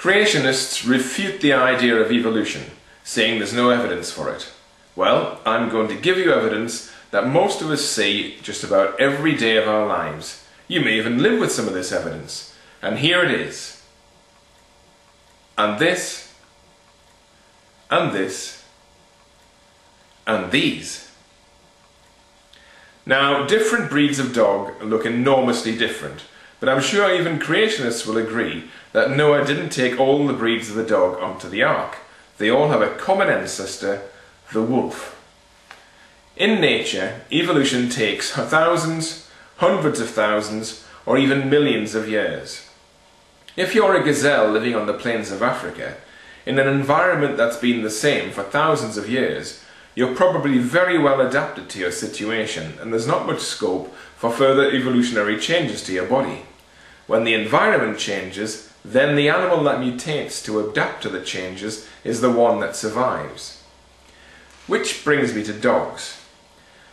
Creationists refute the idea of evolution, saying there's no evidence for it. Well, I'm going to give you evidence that most of us see just about every day of our lives. You may even live with some of this evidence. And here it is. And this, and this, and these. Now, different breeds of dog look enormously different, but I'm sure even creationists will agree that Noah didn't take all the breeds of the dog onto the ark. They all have a common ancestor, the wolf. In nature, evolution takes thousands, hundreds of thousands, or even millions of years. If you're a gazelle living on the plains of Africa, in an environment that's been the same for thousands of years, you're probably very well adapted to your situation, and there's not much scope for further evolutionary changes to your body. When the environment changes, then the animal that mutates to adapt to the changes is the one that survives. Which brings me to dogs.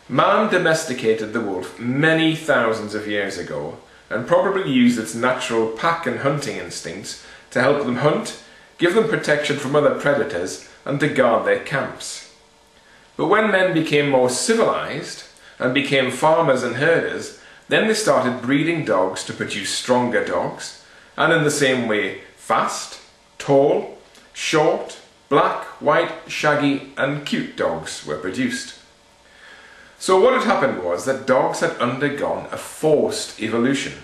Man domesticated the wolf many thousands of years ago, and probably used its natural pack and hunting instincts to help them hunt, give them protection from other predators, and to guard their camps. But when men became more civilized, and became farmers and herders, then they started breeding dogs to produce stronger dogs, and in the same way, fast, tall, short, black, white, shaggy, and cute dogs were produced. So what had happened was that dogs had undergone a forced evolution.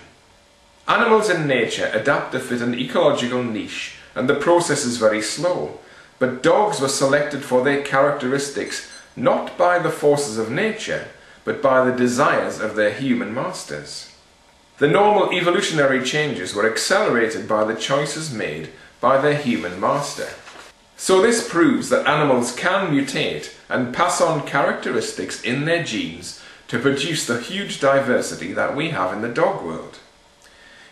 Animals in nature adapt to fit an ecological niche, and the process is very slow, but dogs were selected for their characteristics not by the forces of nature, but by the desires of their human masters. The normal evolutionary changes were accelerated by the choices made by their human master. So this proves that animals can mutate and pass on characteristics in their genes to produce the huge diversity that we have in the dog world.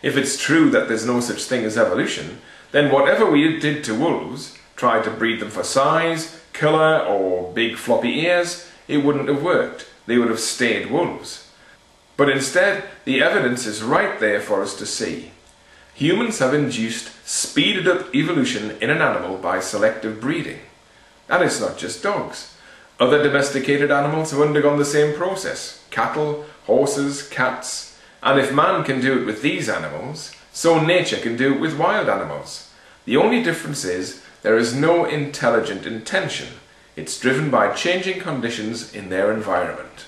If it's true that there's no such thing as evolution, then whatever we did to wolves, tried to breed them for size, colour, or big floppy ears, it wouldn't have worked. They would have stayed wolves. But instead, the evidence is right there for us to see. Humans have induced speeded up evolution in an animal by selective breeding. And it's not just dogs. Other domesticated animals have undergone the same process. Cattle, horses, cats. And if man can do it with these animals, so nature can do it with wild animals. The only difference is there is no intelligent intention. It's driven by changing conditions in their environment.